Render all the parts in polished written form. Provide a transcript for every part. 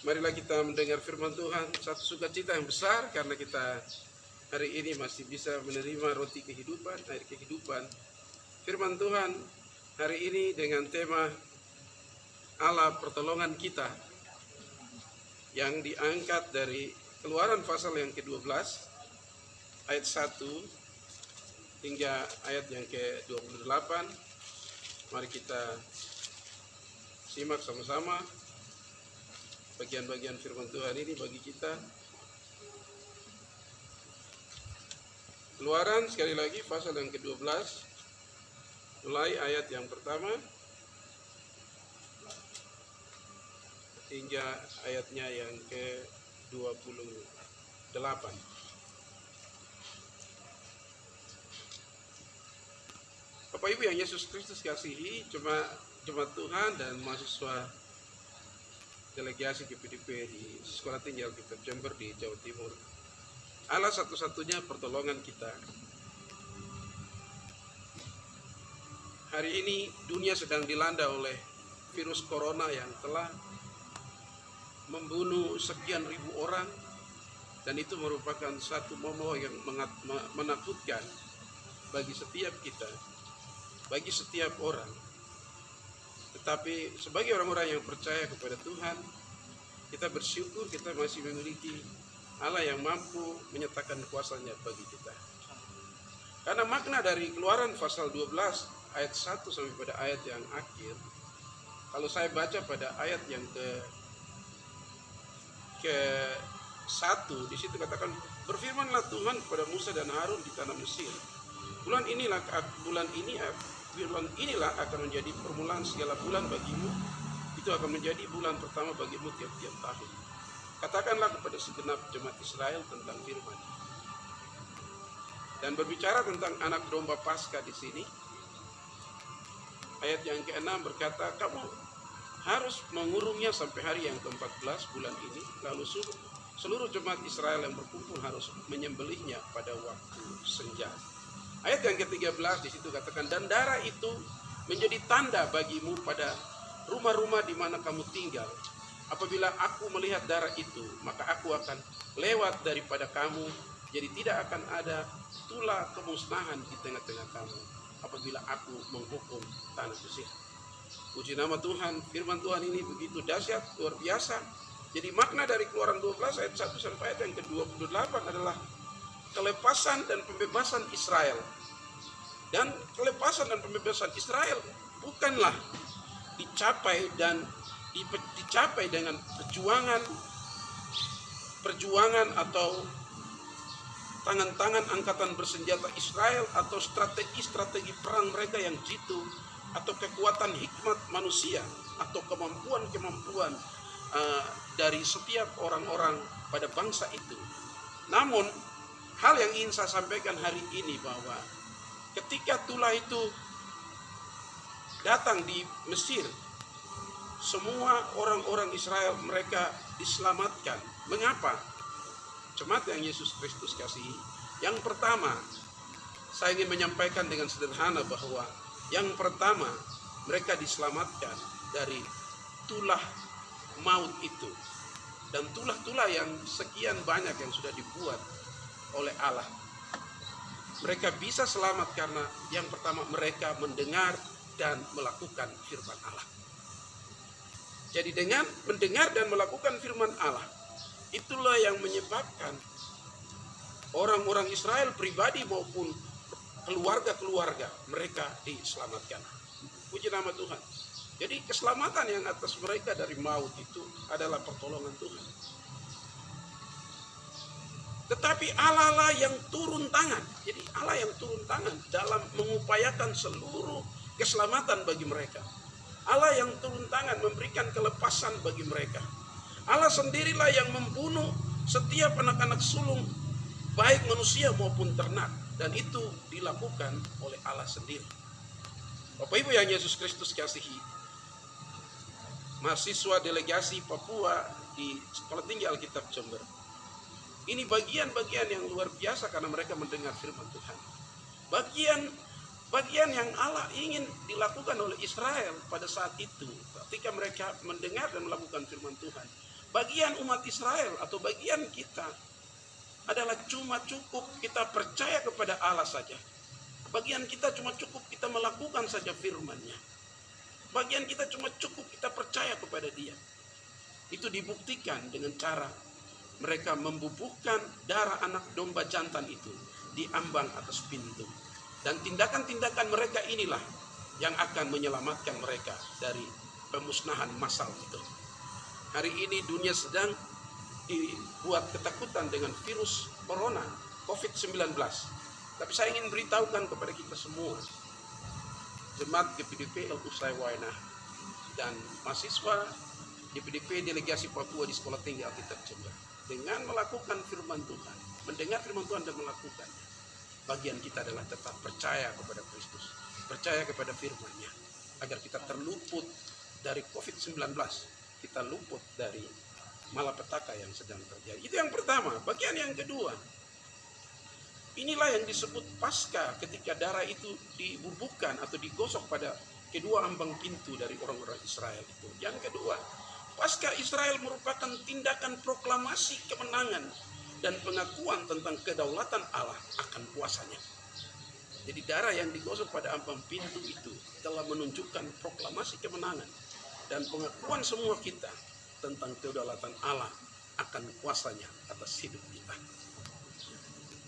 Marilah kita mendengar firman Tuhan, satu sukacita yang besar karena kita hari ini masih bisa menerima roti kehidupan, air kehidupan. Firman Tuhan hari ini dengan tema Allah pertolongan kita yang diangkat dari Keluaran pasal yang ke-12 ayat 1 hingga ayat yang ke-28. Mari kita simak sama-sama bagian-bagian firman Tuhan ini bagi kita. Keluaran sekali lagi pasal yang ke-12 mulai ayat yang pertama hingga ayatnya yang ke-28. Bapak Ibu yang Yesus Kristus kasihi, jemaat Tuhan dan mahasiswa delegasi GPDP di Sekolah Tinggi Alkitab Jember di Jawa Timur. Allah satu-satunya pertolongan kita. Hari ini dunia sedang dilanda oleh virus corona yang telah membunuh sekian ribu orang, dan itu merupakan satu momok yang menakutkan bagi setiap kita, bagi setiap orang. Tetapi sebagai orang-orang yang percaya kepada Tuhan, kita bersyukur kita masih memiliki Allah yang mampu menyatakan kuasa-Nya bagi kita. Karena makna dari Keluaran pasal 12 ayat 1 sampai pada ayat yang akhir, kalau saya baca pada ayat yang ke-1, di situ katakan, berfirmanlah Tuhan kepada Musa dan Harun di tanah Mesir, bulan inilah akan menjadi permulaan segala bulan bagimu, itu akan menjadi bulan pertama bagimu tiap-tiap tahun. Katakanlah kepada segenap jemaat Israel tentang firman. Dan berbicara tentang anak domba Paskah di sini, ayat yang ke-6 berkata, kamu harus mengurungnya sampai hari yang ke-14 bulan ini, lalu seluruh jemaat Israel yang berkumpul harus menyembelihnya pada waktu senja. Ayat yang ke-13 di situ katakan, dan darah itu menjadi tanda bagimu pada rumah-rumah di mana kamu tinggal. Apabila aku melihat darah itu, maka aku akan lewat daripada kamu, jadi tidak akan ada tulah kemusnahan di tengah-tengah kamu apabila aku menghukum tanah Mesir. Puji nama Tuhan, firman Tuhan ini begitu dahsyat, luar biasa. Jadi makna dari Keluaran 12 ayat 1 sampai ayat yang ke-28 adalah kelepasan dan pembebasan Israel. Dan kelepasan dan pembebasan Israel bukanlah dicapai dengan perjuangan atau tangan-tangan angkatan bersenjata Israel atau strategi perang mereka yang jitu, atau kekuatan hikmat manusia, atau kemampuan dari setiap orang-orang pada bangsa itu. Namun hal yang ingin saya sampaikan hari ini bahwa ketika tulah itu datang di Mesir, semua orang-orang Israel mereka diselamatkan. Mengapa? Jemaat yang Yesus Kristus kasihi, yang pertama saya ingin menyampaikan dengan sederhana bahwa yang pertama mereka diselamatkan dari tulah maut itu, dan tulah-tulah yang sekian banyak yang sudah dibuat oleh Allah. Mereka bisa selamat karena yang pertama mereka mendengar dan melakukan firman Allah. Jadi dengan mendengar dan melakukan firman Allah, itulah yang menyebabkan orang-orang Israel pribadi maupun keluarga-keluarga mereka diselamatkan. Puji nama Tuhan. Jadi keselamatan yang atas mereka dari maut itu adalah pertolongan Tuhan. Tetapi Allah lah yang turun tangan. Jadi Allah yang turun tangan dalam mengupayakan seluruh keselamatan bagi mereka. Allah yang turun tangan memberikan kelepasan bagi mereka. Allah sendirilah yang membunuh setiap anak-anak sulung, baik manusia maupun ternak, dan itu dilakukan oleh Allah sendiri. Bapak Ibu yang Yesus Kristus kasihi, mahasiswa delegasi Papua di Sekolah Tinggi Alkitab Jember, ini bagian-bagian yang luar biasa karena mereka mendengar firman Tuhan. Bagian yang Allah ingin dilakukan oleh Israel pada saat itu, ketika mereka mendengar dan melakukan firman Tuhan. Bagian umat Israel atau bagian kita adalah cuma cukup kita percaya kepada Allah saja. Bagian kita cuma cukup kita melakukan saja firman-Nya. Bagian kita cuma cukup kita percaya kepada Dia. Itu dibuktikan dengan cara mereka membubuhkan darah anak domba jantan itu di ambang atas pintu. Dan tindakan-tindakan mereka inilah yang akan menyelamatkan mereka dari pemusnahan massal itu. Hari ini dunia sedang dibuat ketakutan dengan virus corona, COVID-19. Tapi saya ingin beritahukan kepada kita semua, Jemaat GPDP Al-Qusay Waena dan mahasiswa GPDP Delegasi Papua di Sekolah Tinggi Alkitab Jember, dengan melakukan firman Tuhan, mendengar firman Tuhan dan melakukan, bagian kita adalah tetap percaya kepada Kristus, percaya kepada firman-Nya, agar kita terluput dari COVID-19, kita luput dari malapetaka yang sedang terjadi. Itu yang pertama. Bagian yang kedua, inilah yang disebut pasca, ketika darah itu dibubuhkan atau digosok pada kedua ambang pintu dari orang-orang Israel itu. Yang kedua, pasca Israel merupakan tindakan proklamasi kemenangan dan pengakuan tentang kedaulatan Allah akan kuasanya. Jadi darah yang digosok pada ambang pintu itu telah menunjukkan proklamasi kemenangan dan pengakuan semua kita tentang kedaulatan Allah akan kuasanya atas hidup kita.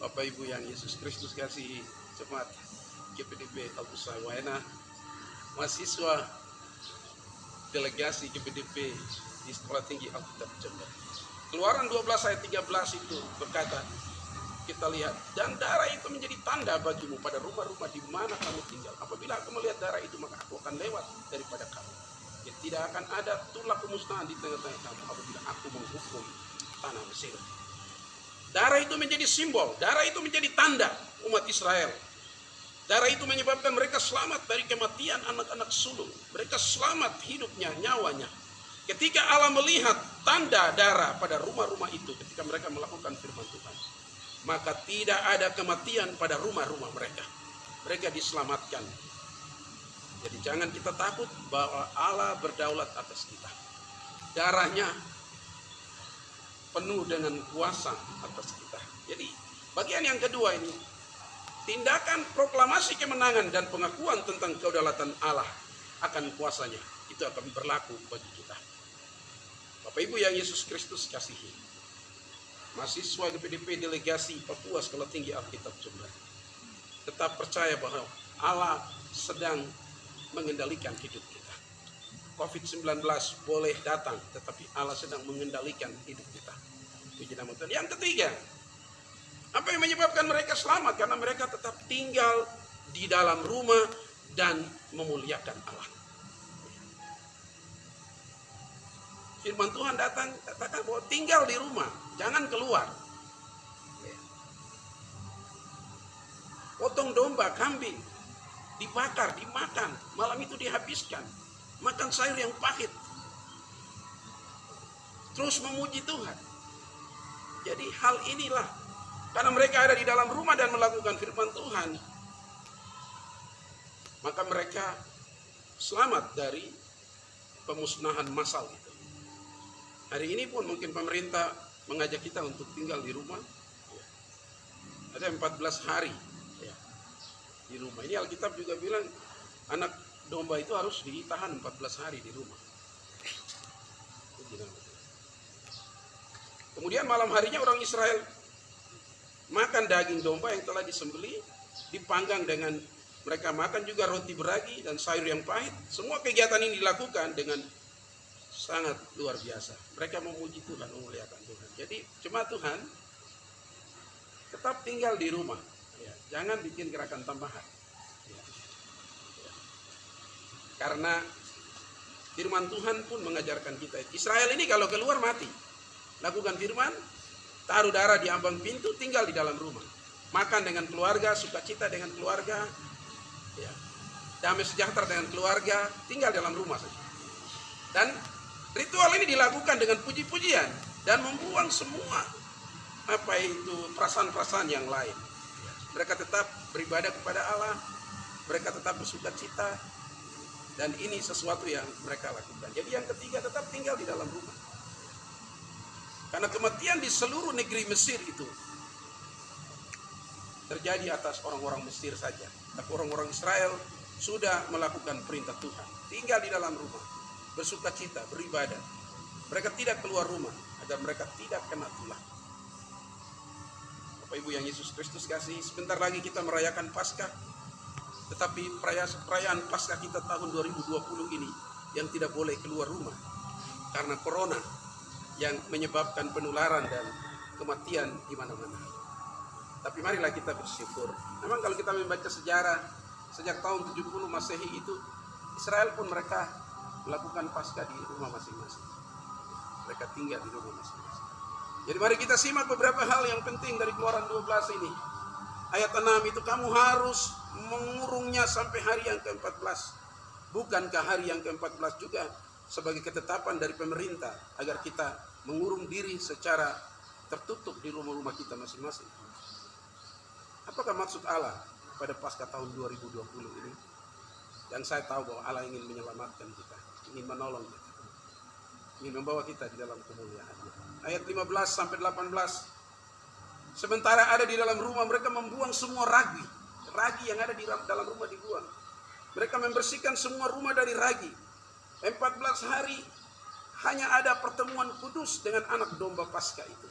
Bapak Ibu yang Yesus Kristus kasih, jemaat GPDP Al-Qusay Waena, mahasiswa delegasi GPDP di Sekolah Tinggi Alkitab Jember. Keluaran 12 ayat 13 itu berkata, kita lihat, dan darah itu menjadi tanda bagimu pada rumah-rumah di mana kamu tinggal. Apabila aku melihat darah itu, maka aku akan lewat daripada kamu. Ya, tidak akan ada tulah pemusnahan di tengah-tengah kamu apabila aku menghukum tanah Mesir. Darah itu menjadi simbol, darah itu menjadi tanda umat Israel. Darah itu menyebabkan mereka selamat dari kematian anak-anak sulung. Mereka selamat hidupnya, nyawanya. Ketika Allah melihat tanda darah pada rumah-rumah itu, ketika mereka melakukan firman Tuhan, maka tidak ada kematian pada rumah-rumah mereka. Mereka diselamatkan. Jadi jangan kita takut bahwa Allah berdaulat atas kita. Darahnya penuh dengan kuasa atas kita. Jadi bagian yang kedua ini, tindakan proklamasi kemenangan dan pengakuan tentang kedaulatan Allah akan kuasanya. Itu akan berlaku bagi kita. Bapak Ibu yang Yesus Kristus kasihi, mahasiswa GPDP Delegasi Papua Sekolah Tinggi Alkitab Jember, tetap percaya bahwa Allah sedang mengendalikan hidup kita. COVID-19 boleh datang, tetapi Allah sedang mengendalikan hidup kita. Puji nama Tuhan. Yang ketiga, apa yang menyebabkan mereka selamat? Karena mereka tetap tinggal di dalam rumah dan memuliakan Allah. Firman Tuhan datang, katakan bahwa tinggal di rumah, jangan keluar. Potong domba, kambing, dibakar, dimakan, malam itu dihabiskan. Makan sayur yang pahit. Terus memuji Tuhan. Jadi hal inilah, karena mereka ada di dalam rumah dan melakukan firman Tuhan, maka mereka selamat dari pemusnahan massal itu. Hari ini pun mungkin pemerintah mengajak kita untuk tinggal di rumah. Ada 14 hari di rumah. Ini Alkitab juga bilang anak domba itu harus ditahan 14 hari di rumah. Kemudian malam harinya orang Israel makan daging domba yang telah disembelih, dipanggang dengan mereka makan juga roti beragi dan sayur yang pahit. Semua kegiatan ini dilakukan dengan sangat luar biasa. Mereka memuji Tuhan, memuliakan Tuhan. Jadi jemaat Tuhan, tetap tinggal di rumah. Jangan bikin gerakan tambahan. Karena firman Tuhan pun mengajarkan kita. Israel ini kalau keluar mati. Lakukan firman, taruh darah di ambang pintu, tinggal di dalam rumah. Makan dengan keluarga, sukacita dengan keluarga, damai sejahtera dengan keluarga, tinggal dalam rumah saja. Dan ritual ini dilakukan dengan puji-pujian dan membuang semua apa itu perasaan-perasaan yang lain. Mereka tetap beribadah kepada Allah, mereka tetap bersukacita, dan ini sesuatu yang mereka lakukan. Jadi yang ketiga, tetap tinggal di dalam rumah. Karena kematian di seluruh negeri Mesir itu terjadi atas orang-orang Mesir saja. Tapi orang-orang Israel sudah melakukan perintah Tuhan. Tinggal di dalam rumah, bersuka cita, beribadah. Mereka tidak keluar rumah agar mereka tidak kena tulah. Bapak Ibu yang Yesus Kristus kasih, sebentar lagi kita merayakan Paskah. Tetapi perayaan Paskah kita tahun 2020 ini yang tidak boleh keluar rumah karena corona yang menyebabkan penularan dan kematian di mana-mana. Tapi marilah kita bersyukur. Memang kalau kita membaca sejarah sejak tahun 70 Masehi itu, Israel pun mereka melakukan Paskah di rumah masing-masing. Mereka tinggal di rumah masing-masing. Jadi mari kita simak beberapa hal yang penting dari Keluaran 12 ini. Ayat 6 itu, kamu harus mengurungnya sampai hari yang ke-14. Bukankah hari yang ke-14 juga sebagai ketetapan dari pemerintah agar kita mengurung diri secara tertutup di rumah-rumah kita masing-masing? Apakah maksud Allah pada Paskah tahun 2020 ini? Dan saya tahu bahwa Allah ingin menyelamatkan kita, ingin menolong kita, ingin membawa kita di dalam kemuliaan-Nya. Ayat 15 sampai 18. Sementara ada di dalam rumah, mereka membuang semua ragi. Ragi yang ada di dalam rumah dibuang. Mereka membersihkan semua rumah dari ragi. 14 hari hanya ada pertemuan kudus dengan anak domba Paskah itu.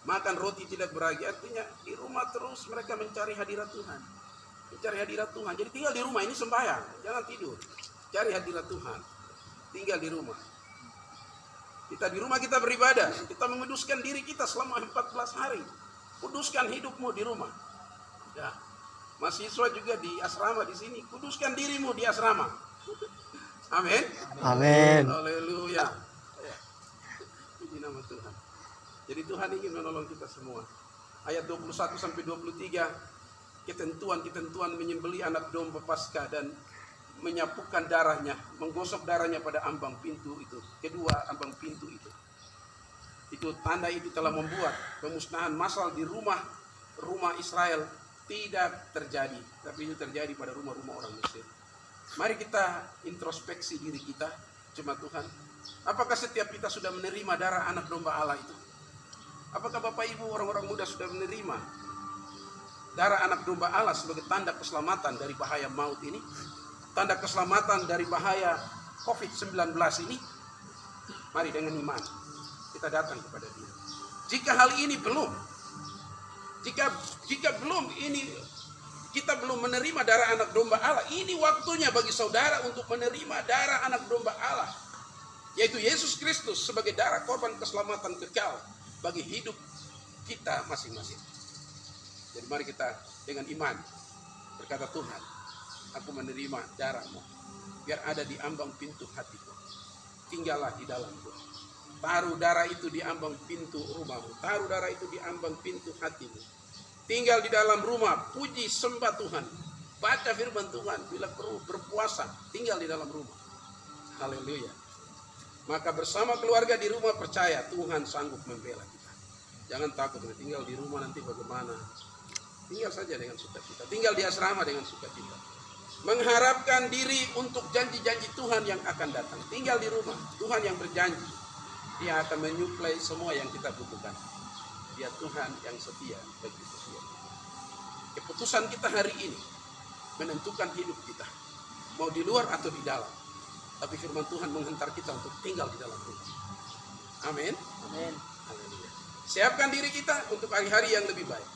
Makan roti tidak beragi, artinya di rumah terus mereka mencari hadirat Tuhan. Mencari hadirat Tuhan. Jadi tinggal di rumah ini sembahyang, jangan tidur. Cari hadirat Tuhan. Tinggal di rumah. Kita di rumah kita beribadah, kita menguduskan diri kita selama 14 hari. Kuduskan hidupmu di rumah. Ya. Mahasiswa juga di asrama di sini, kuduskan dirimu di asrama. Amin. Amin. Haleluya. Ya. Puji nama Tuhan. Jadi Tuhan ingin menolong kita semua. Ayat 21 sampai 23, ketentuan-ketentuan menyembelih anak domba Paskah dan menyapukan darahnya, menggosok darahnya pada ambang pintu itu. Kedua ambang pintu itu. Itu tanda itu telah membuat pemusnahan massal di rumah Israel tidak terjadi, tapi itu terjadi pada rumah-rumah orang Mesir. Mari kita introspeksi diri kita, jemaat Tuhan. Apakah setiap kita sudah menerima darah anak domba Allah itu? Apakah Bapak Ibu orang-orang muda sudah menerima darah anak domba Allah sebagai tanda keselamatan dari bahaya maut ini? Tanda keselamatan dari bahaya COVID-19 ini? Mari dengan iman kita datang kepada Dia. Jika hal ini belum, jika belum ini kita belum menerima darah anak domba Allah, ini waktunya bagi saudara untuk menerima darah anak domba Allah, yaitu Yesus Kristus sebagai darah korban keselamatan kekal bagi hidup kita masing-masing. Jadi mari kita dengan iman berkata, Tuhan, aku menerima darah-Mu, biar ada di ambang pintu hatiku. Tinggallah di dalamku. Taruh darah itu di ambang pintu rumahmu. Taruh darah itu di ambang pintu hatimu. Tinggal di dalam rumah, puji sembah Tuhan. Baca firman Tuhan, bila perlu berpuasa, tinggal di dalam rumah. Haleluya. Maka bersama keluarga di rumah percaya Tuhan sanggup membela kita. Jangan takut, tinggal di rumah nanti bagaimana. Tinggal saja dengan sukacita. Tinggal di asrama dengan sukacita. Mengharapkan diri untuk janji-janji Tuhan yang akan datang. Tinggal di rumah, Tuhan yang berjanji. Dia akan menyuplai semua yang kita butuhkan. Dia Tuhan yang setia bagi setia. Keputusan kita hari ini menentukan hidup kita. Mau di luar atau di dalam. Tapi firman Tuhan menghantar kita untuk tinggal di dalam rumah. Amin. Amin. Haleluya. Siapkan diri kita untuk hari-hari yang lebih baik.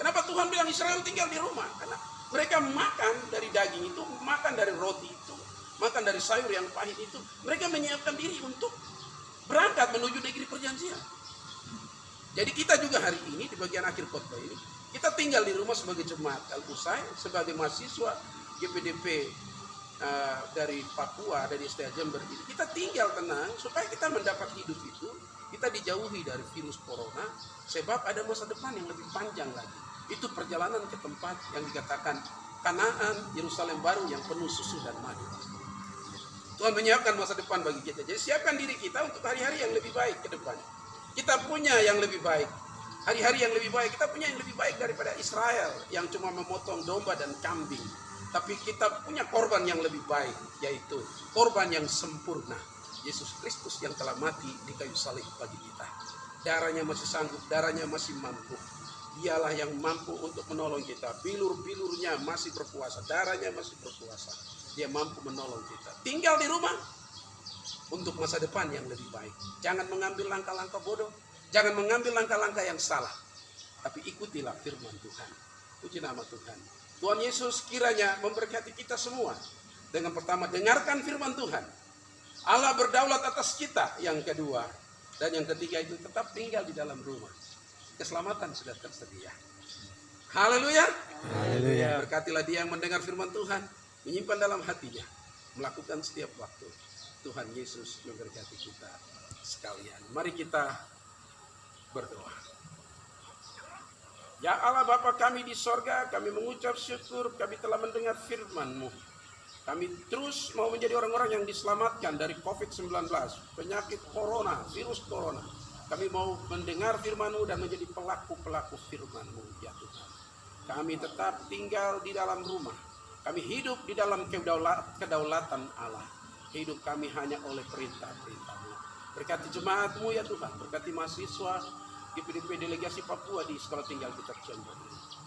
Kenapa Tuhan bilang Israel tinggal di rumah? Karena mereka makan dari daging itu, makan dari roti itu, makan dari sayur yang pahit itu. Mereka menyiapkan diri untuk berangkat menuju negeri perjanjian. Jadi kita juga hari ini di bagian akhir khotbah ini, kita tinggal di rumah sebagai jemaat Al-Qusay, sebagai mahasiswa GPDP dari Papua, dari STA Jember ini. Kita tinggal tenang supaya kita mendapat hidup itu, kita dijauhi dari virus corona, sebab ada masa depan yang lebih panjang lagi. Itu perjalanan ke tempat yang dikatakan Kanaan, Yerusalem baru yang penuh susu dan madu. Tuhan menyiapkan masa depan bagi kita. Jadi siapkan diri kita untuk hari-hari yang lebih baik ke depan. Kita punya yang lebih baik. Hari-hari yang lebih baik. Kita punya yang lebih baik daripada Israel yang cuma memotong domba dan kambing. Tapi kita punya korban yang lebih baik, yaitu korban yang sempurna. Yesus Kristus yang telah mati di kayu salib bagi kita. darahnya masih sanggup, darahnya masih mampu. Dialah yang mampu untuk menolong kita. Bilur-bilurnya masih berkuasa, darahnya masih berkuasa. Dia mampu menolong kita. Tinggal di rumah untuk masa depan yang lebih baik. Jangan mengambil langkah-langkah bodoh, jangan mengambil langkah-langkah yang salah, tapi ikutilah firman Tuhan. Puji nama Tuhan. Tuhan Yesus kiranya memberkati kita semua. Dengan pertama, dengarkan firman Tuhan. Allah berdaulat atas kita. Yang kedua dan yang ketiga itu tetap tinggal di dalam rumah. Keselamatan sudah tersedia. Haleluya. Haleluya. Berkatilah dia yang mendengar firman Tuhan, menyimpan dalam hatinya, melakukan setiap waktu. Tuhan Yesus memberkati kita sekalian. Mari kita berdoa. Ya Allah Bapa kami di sorga, kami mengucap syukur kami telah mendengar firman-Mu. Kami terus mau menjadi orang-orang yang diselamatkan dari COVID-19, penyakit corona, virus corona. Kami mau mendengar firman-Mu dan menjadi pelaku-pelaku firman-Mu, ya Tuhan. Kami tetap tinggal di dalam rumah. Kami hidup di dalam kedaulatan Allah. Hidup kami hanya oleh perintah-perintah-Mu. Berkati jemaat-Mu ya Tuhan, berkati mahasiswa GPDP Delegasi Papua di sekolah tinggal kita Cianjur.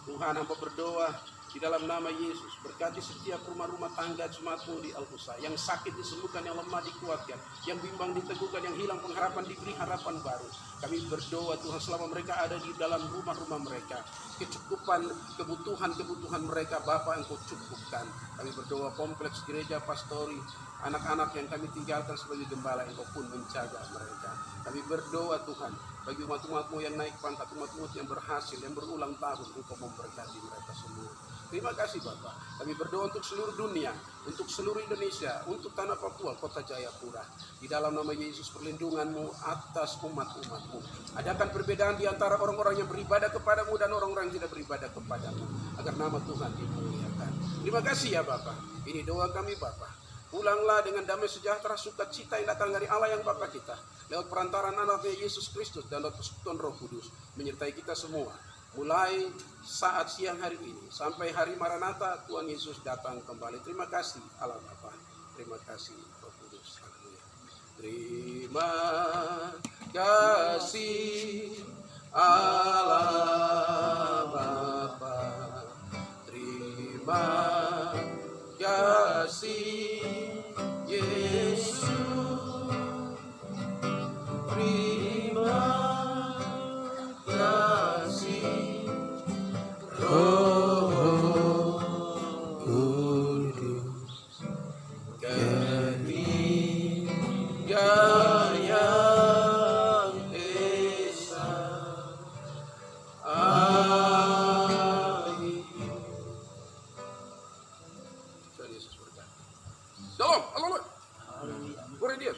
Tuhan, hamba berdoa di dalam nama Yesus, berkati setiap rumah-rumah tangga jemaat-Mu di Al-Qusa, yang sakit disembuhkan, yang lemah dikuatkan, yang bimbang diteguhkan, yang hilang pengharapan diberi harapan baru. Kami berdoa Tuhan, selama mereka ada di dalam rumah-rumah mereka, kecukupan kebutuhan mereka Bapa Engkau cukupkan. Kami berdoa kompleks gereja pastori, anak-anak yang kami tinggalkan sebagai gembala, Engkau pun menjaga mereka. Kami berdoa Tuhan, bagi umat-umat-Mu yang naik pangkat, umat-umat yang berhasil, yang berulang tahun, Engkau memberkati mereka semua. Terima kasih Bapak. Kami berdoa untuk seluruh dunia, untuk seluruh Indonesia, untuk tanah Papua, kota Jayapura. Di dalam nama Yesus, perlindungan-Mu atas umat-umat-Mu. Adakan perbedaan di antara orang-orang yang beribadah kepada-Mu dan orang-orang yang tidak beribadah kepada-Mu, agar nama Tuhan dimuliakan. Terima kasih ya Bapak. Ini doa kami Bapak. Pulanglah dengan damai sejahtera, sukacita yang datang dari Allah yang Bapa kita, lewat perantaran anaknya Yesus Kristus dan lewat persekutuan Roh Kudus, menyertai kita semua. Mulai saat siang hari ini sampai hari Maranatha, Tuhan Yesus datang kembali. Terima kasih Allah Bapa, terima kasih Roh Kudus. Haleluya. Terima kasih Allah Bapa, terima kasih Yesus, terima kasih Roh Kudus, ketiga yang esa. Amin. Tuhan Yesus berkati. Shalom, haleluya. Boleh dia.